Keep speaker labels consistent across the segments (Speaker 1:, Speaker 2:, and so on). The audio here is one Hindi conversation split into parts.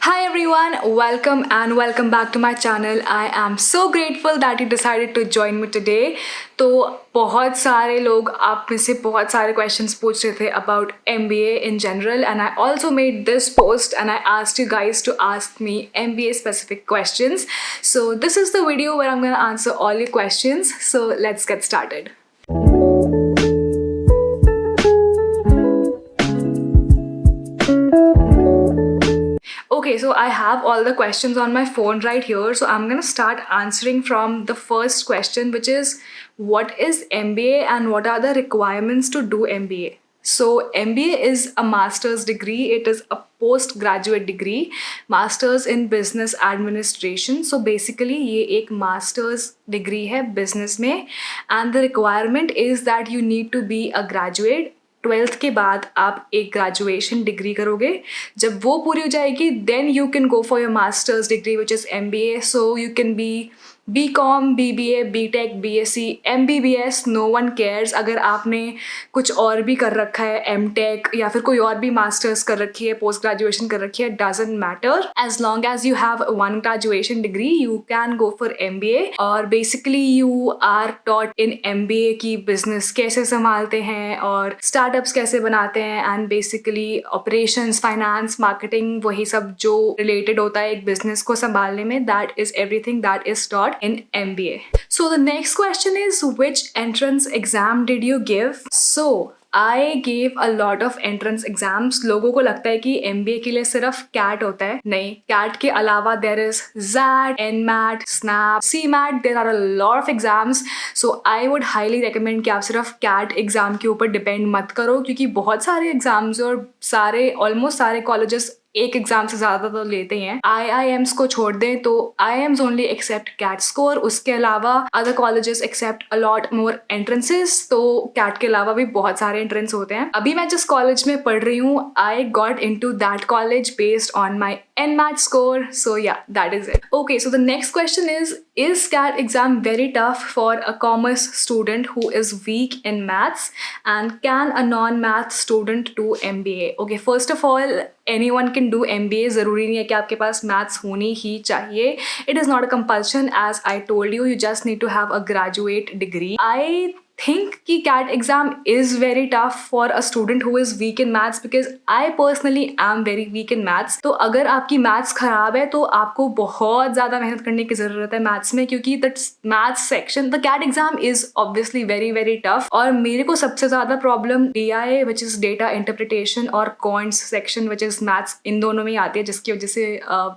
Speaker 1: Hi everyone, welcome back to my channel. I am so grateful that you decided to join me today. तो बहुत सारे लोग आप में से बहुत सारे questions पूछ रहे थे about MBA in general, and I also made this post and I asked you guys to ask me MBA specific questions. So this is the video where I'm going to answer all your questions. So let's get started. Okay, so I have all the questions on my phone right here. So I'm going to start answering from the first question, which is what is MBA and what are the requirements to do MBA? So MBA is a master's degree. It is a postgraduate degree, master's in business administration. So basically ये एक master's degree है business में, and the requirement is that you need to be a graduate. 12th के बाद आप एक ग्रेजुएशन डिग्री करोगे. जब वो पूरी हो जाएगी then you can go for your masters degree which is MBA. So you can be BCom, BBA, BTech, BSc, MBBS, no one cares. अगर आपने कुछ और भी कर रखा है, MTech या फिर कोई और भी मास्टर्स कर रखी है, पोस्ट ग्रेजुएशन कर रखी है, doesn't matter. As long as you have one graduation degree you can go for MBA. और basically you are taught in MBA की बिजनेस कैसे संभालते हैं और स्टार्टअप्स कैसे बनाते हैं, and basically operations, finance, marketing, वही सब जो रिलेटेड होता है एक बिजनेस को संभालने में, that is everything that is taught in MBA. So the next question is, which entrance exam did you give? So I gave a lot of entrance exams. लोगों को लगता है कि MBA के लिए सिर्फ CAT होता है. नहीं, CAT के अलावा there is ZAT, NMAT, SNAP, CMAT. There are a lot of exams. So I would highly recommend कि आप सिर्फ CAT एग्जाम के ऊपर डिपेंड मत करो, क्योंकि बहुत सारे एग्जाम्स और ऑलमोस्ट सारे कॉलेजेस एक एग्जाम से ज़्यादा तो लेते हैं. IIMs को छोड़ दें तो IIMs only accept CAT score. उसके अलावा other colleges accept a lot more entrances. तो CAT के अलावा भी बहुत सारे एंट्रेंस होते हैं. अभी मैं जिस कॉलेज में पढ़ रही हूँ, I got into that college based on my NMAT score. So yeah, that is it. Okay, so the next question is CAT exam very tough for a commerce student who is weak in maths, and can a non-math student do MBA? Okay, first of all, anyone can do MBA. ज़रूरी नहीं है कि आपके पास maths होनी ही चाहिए. It is not a compulsion, as I told you. You just need to have a graduate degree. I think कि CAT exam is very tough for a student who is weak in maths, because I personally am very weak in maths. तो अगर आपकी maths खराब है तो आपको बहुत ज़्यादा मेहनत करने की ज़रूरत है maths में, क्योंकि the maths section, the CAT exam is obviously very very tough. और मेरे को सबसे ज़्यादा problem DI which is data interpretation और quants section which is maths, इन दोनों में ही आती है, जिसकी वजह से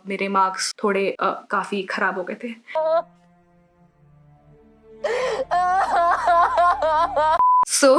Speaker 1: मेरे मार्क्स थोड़े काफ़ी ख़राब हो गए थे. So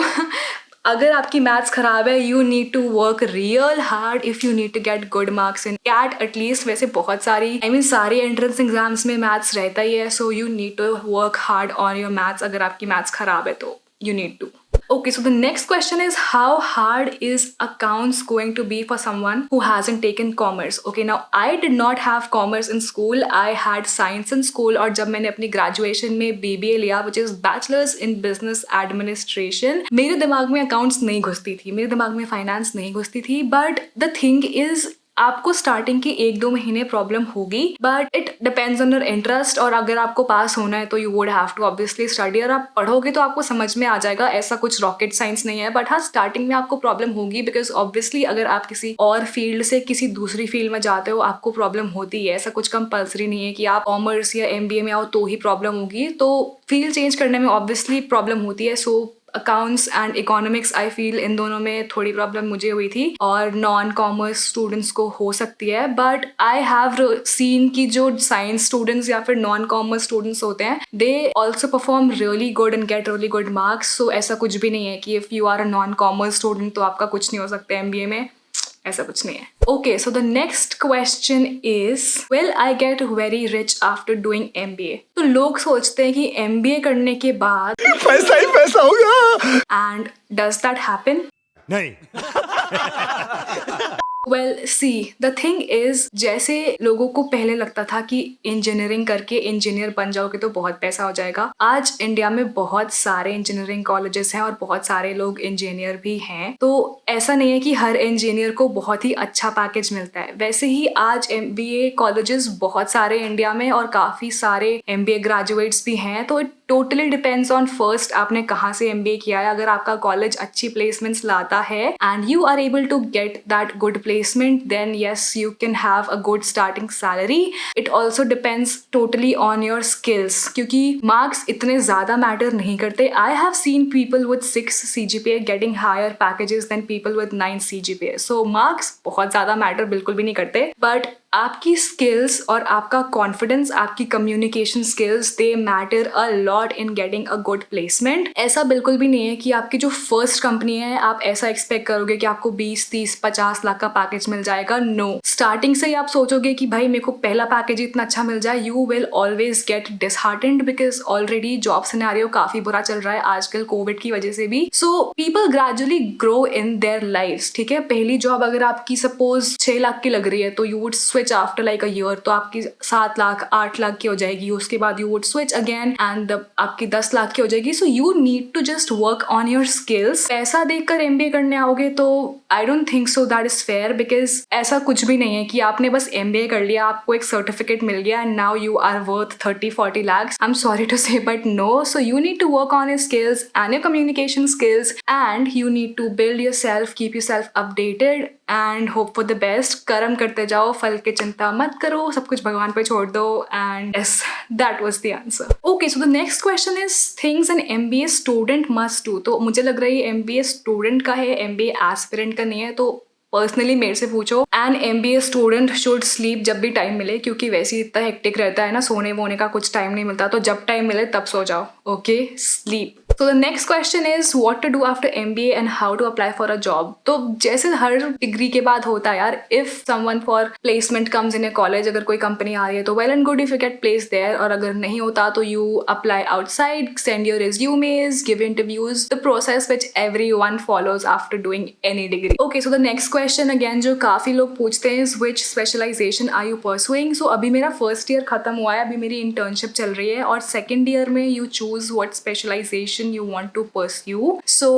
Speaker 1: अगर आपकी मैथ्स खराब है, you need to work real hard if you need to get good marks in CAT at least. वैसे बहुत सारी सारे एंट्रेंस एग्जाम्स में मैथ्स रहता ही है. So you need to work hard on your maths. अगर आपकी मैथ्स खराब है तो you need to. Okay, so the next question is, how hard is accounts going to be for someone who hasn't taken commerce? Okay, now I did not have commerce in school. I had science in school. और जब मैंने अपनी graduation में BBA लिया, which is bachelor's in business administration, मेरे दिमाग में accounts नहीं घुसती थी, मेरे दिमाग में finance नहीं घुसती थी. But the thing is, आपको स्टार्टिंग की 1-2 महीने प्रॉब्लम होगी, but it depends on your interest. और अगर आपको पास होना है तो you would have to obviously study. और आप पढ़ोगे तो आपको समझ में आ जाएगा. ऐसा कुछ रॉकेट साइंस नहीं है. बट हाँ, स्टार्टिंग में आपको प्रॉब्लम होगी, बिकॉज ऑब्वियसली अगर आप किसी और फील्ड से किसी दूसरी फील्ड में जाते हो आपको प्रॉब्लम होती है. ऐसा कुछ कंपल्सरी नहीं है कि आप कॉमर्स या MBA में आओ तो ही प्रॉब्लम होगी. तो फील्ड चेंज करने में ऑब्वियसली प्रॉब्लम होती है. So accounts and economics, I feel इन दोनों में थोड़ी प्रॉब्लम मुझे हुई थी, और नॉन कॉमर्स स्टूडेंट्स को हो सकती है. बट आई हैव सीन कि जो साइंस स्टूडेंट्स या फिर नॉन कॉमर्स स्टूडेंट्स होते हैं, they also perform really good and get really good marks. So ऐसा कुछ भी नहीं है कि if you are a non commerce student तो आपका कुछ नहीं हो सकता MBA में. ऐसा कुछ नहीं है. Okay, so the next question is, will I get very rich after doing MBA? तो लोग सोचते हैं कि MBA करने के बाद
Speaker 2: पैसा ही पैसा होगा.
Speaker 1: and does that happen?
Speaker 2: नहीं.
Speaker 1: Well see the thing is, जैसे लोगों को पहले लगता था कि इंजीनियरिंग करके इंजीनियर बन जाओगे तो बहुत पैसा हो जाएगा, आज इंडिया में बहुत सारे इंजीनियरिंग कॉलेजेस हैं और बहुत सारे लोग इंजीनियर भी हैं, तो ऐसा नहीं है कि हर इंजीनियर को बहुत ही अच्छा पैकेज मिलता है। वैसे ही आज MBA कॉलेजेस बहुत सारे इंडिया में और काफी सारे MBA ग्रेजुएट्स भी हैं, तो it totally depends on first आपने कहाँ से MBA किया है। अगर आपका कॉलेज अच्छी प्लेसमेंट्स लाता है and you are able to get that good placement, then yes you can have a good starting salary. It also depends totally on your skills, क्योंकि मार्क्स इतने ज्यादा मैटर नहीं करते। I have seen people with 6 CGPA getting higher packages than people with 9 CGPA। So marks बहुत ज्यादा मैटर बिल्कुल भी नहीं करते, बट आपकी स्किल्स और आपका कॉन्फिडेंस, आपकी communication skills, they matter a lot in getting a good placement. ऐसा बिल्कुल भी नहीं है कि आपकी जो फर्स्ट कंपनी है आप ऐसा एक्सपेक्ट करोगे कि आपको 20, 30, 50 लाख का पैकेज मिल जाएगा। नो, स्टार्टिंग से ही आप सोचोगे कि भाई मेरे को पहला पैकेज इतना अच्छा मिल जाए, you will always get disheartened because already job scenario काफी बुरा चल रहा है आजकल कोविड की वजह से भी। So people gradually grow in their life. ठीक है, पहली जॉब अगर आपकी सपोज 6 लाख की लग रही है तो you would switch after like a year, तो आपकी 7 लाख 8 लाख की हो जाएगी। उसके बाद you would switch again and आपकी 10 लाख की हो जाएगी। So you need to just work on your skills. पैसा देखकर MBA करने आओगे तो I don't think so that is fair, because ऐसा कुछ भी नहीं है कि आपने बस MBA कर लिया, आपको एक सर्टिफिकेट मिल गया and now you are worth 30-40 lakhs। I am sorry to say but no. So you need to work on your skills and your communication skills and you need to build yourself, keep yourself updated and hope for the best. कर्म करते जाओ, फल की चिंता मत करो, सब कुछ भगवान पे छोड़ दो। And yes, that was the answer. Okay, so the next question is things an MBA student must do. तो मुझे लग रहा है ये MBA स्टूडेंट का है, MBA एस्पिरेंट का नहीं है। तो पर्सनली मेरे से पूछो, an MBA student should sleep जब भी टाइम मिले, क्योंकि वैसे ही इतना हेक्टिक रहता है ना, सोने वोने का कुछ टाइम नहीं मिलता। तो जब टाइम मिले तब सो जाओ। Okay, sleep. So the next question is what to do after MBA and how to apply for a job. तो जैसे हर डिग्री के बाद होता है यार, if someone for placement comes in a college, अगर कोई कंपनी आ रही है तो well and good if you get placed there, और अगर नहीं होता तो you apply outside, send your resumes, give interviews, the process which everyone follows after doing any degree. Okay, so the next question again जो काफी लोग पूछते हैं is which specialization are you pursuing? So अभी मेरा first year खत्म हुआ है, अभी मेरी internship चल रही है, और second year में you choose what specialization you want to pursue. So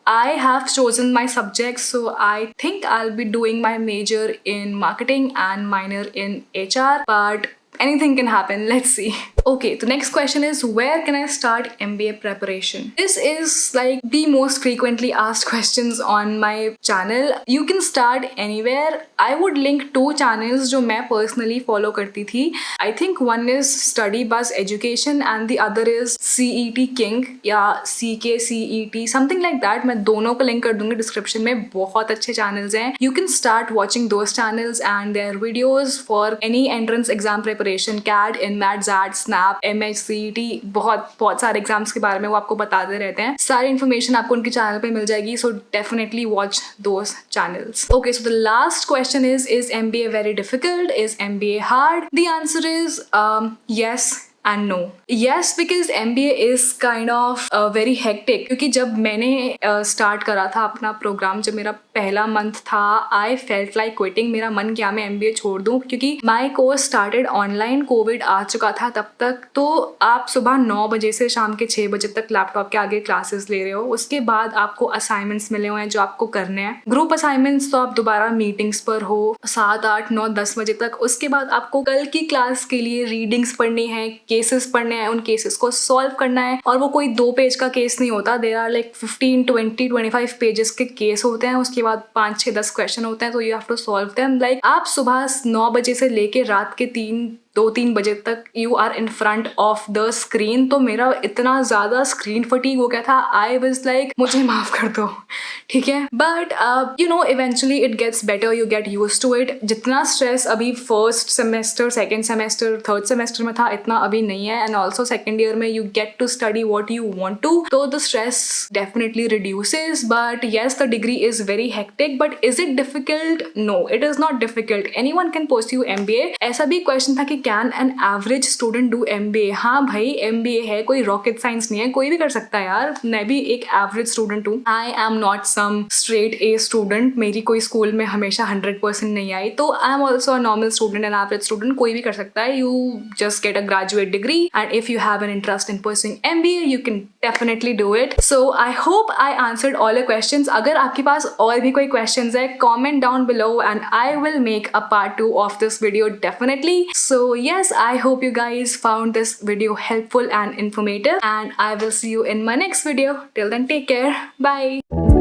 Speaker 1: I have chosen my subjects, so I think I'll be doing my major in marketing and minor in HR, but anything can happen. Let's see. Okay, the next question is where can I start MBA preparation? This is like the most frequently asked questions on my channel. You can start anywhere. I would link 2 channels जो मैं personally follow करती थी. I think one is Study Buzz Education and the other is CET King या CKCET, something like that. मैं दोनों को link कर दूंगी description में. बहुत अच्छे channels हैं. You can start watching those channels and their videos for any entrance exam preparation, CAT, INMAT, ZAT, SNAP, MHCET, बहुत सारे एग्जाम्स के बारे में वो आपको बताते रहते हैं। सारी इन्फॉर्मेशन आपको उनके चैनल पे मिल जाएगी, so definitely watch those channels. Okay, so the last question is MBA very difficult? Is MBA hard? The answer is yes and no. Yes, because MBA is kind of very hectic. क्योंकि जब मैंने start करा था अपना प्रोग्राम, जब मेरा पहला मंथ था, I felt like quitting. मेरा मन किया मैं MBA छोड़ दूँ, क्योंकि my course started online, Covid आ चुका था तब तक। तो आप सुबह 9 बजे से शाम के 6 बजे तक लैपटॉप के आगे क्लासेस ले रहे हो, उसके बाद आपको असाइनमेंट्स मिले हुए हैं जो आपको करने हैं, ग्रुप असाइनमेंट्स। तो आप दोबारा मीटिंग्स पर हो 7, 8, 9, 10 बजे तक। उसके बाद आपको कल की क्लास के लिए रीडिंग्स पढ़नी है, केसेस पढ़ने हैं, उन केसेस को सॉल्व करना है। और वो कोई 2 पेज का केस नहीं होता, देयर आर लाइक 15, 20, 25 पेजेस के केस होते हैं। उसके बाद 5, 6, 10 क्वेश्चन होते हैं, तो you have to solve them. Like आप सुबह 9 बजे से लेके रात के 2-3 बजे तक you are in front of the screen. तो मेरा इतना ज्यादा स्क्रीन फटीग हो गया था, आई वाज लाइक मुझे माफ कर दो, ठीक है। But you know eventually it gets better, you get use to it. जितना स्ट्रेस अभी first semester, second semester, third semester में था, इतना अभी नहीं है। एंड ऑल्सो सेकेंड ईयर में you get to study what you want to, तो the stress definitely reduces. But yes, the degree is very hectic, but is it difficult? No, it is not difficult. Anyone can pursue MBA। ऐसा भी क्वेश्चन था कि can an average student do MBA? हाँ भाई, MBA है, कोई रॉकेट साइंस नहीं है, कोई भी कर सकता है यार. मैं भी एक एवरेज स्टूडेंट हूँ. I am not some straight A student. मेरी कोई स्कूल में हमेशा 100% नहीं आई. तो I am also a normal student and average student. कोई भी कर सकता है. You just get a graduate degree and if you have an interest in pursuing MBA you can definitely do it. So I hope I answered all your questions. अगर आपके पास और भी कोई questions है, comment down below and I will make a part 2 of this video definitely. So yes, I hope you guys found this video helpful and informative and I will see you in my next video. Till then, take care. Bye.